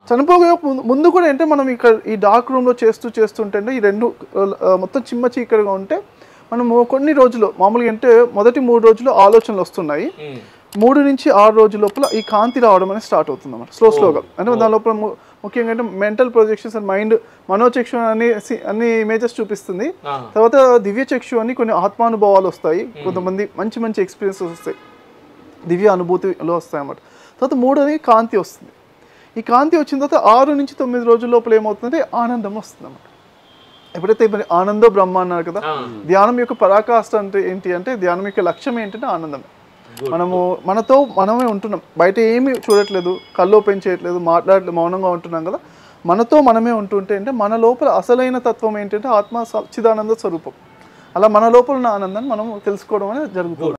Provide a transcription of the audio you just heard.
చనిపోయే ముందు కూడా అంటే మనం ఇక్కడ ఈ డార్క్ రూమ్లో చేస్తుంటే ఈ రెండు మొత్తం చిమ్మ చీకటిగా ఉంటే మనము కొన్ని రోజులు మామూలుగా అంటే మొదటి 3 రోజులు ఆలోచనలు వస్తున్నాయి, 3 నుంచి 6 రోజుల లోపల ఈ కాంతి రావడం అనేది స్టార్ట్ అవుతుంది అన్నమాట స్లోగా. అంటే దాని లోపల ముఖ్యంగా అంటే మెంటల్ ప్రొజెక్షన్స్ అండ్ మైండ్ మనోచక్షు అన్ని ఇమేజెస్ చూపిస్తుంది. తర్వాత దివ్య చక్షు అని కొన్ని ఆత్మానుభవాలు వస్తాయి, కొంతమంది మంచి ఎక్స్పీరియన్సెస్ వస్తాయి, దివ్య అనుభూతిలో వస్తాయి అన్నమాట. తర్వాత 3ది కాంతి వస్తుంది. ఈ కాంతి వచ్చిన తర్వాత 6 నుంచి 9 రోజుల లోపల ఏమవుతుందంటే ఆనందం వస్తుంది అన్నమాట. ఎప్పుడైతే మరి ఆనందో బ్రహ్మ అన్నారు కదా, ధ్యానం యొక్క పరాకాష్ట అంటే ఏంటి అంటే ధ్యానం యొక్క లక్ష్యం ఏంటంటే ఆనందమే. మనతో మనమే ఉంటున్నాం, బయట ఏమి చూడట్లేదు, కళ్ళు ఓపెన్ చేయట్లేదు, మాట్లాడలేదు, మౌనంగా ఉంటున్నాం కదా. మనతో మనమే ఉంటుంటే అంటే మన లోపల అసలైన తత్వం ఏంటంటే ఆత్మ సచ్చిదానంద స్వరూపం. అలా మన లోపల ఉన్న ఆనందాన్ని మనం తెలుసుకోవడం అనేది జరుగుతుంది.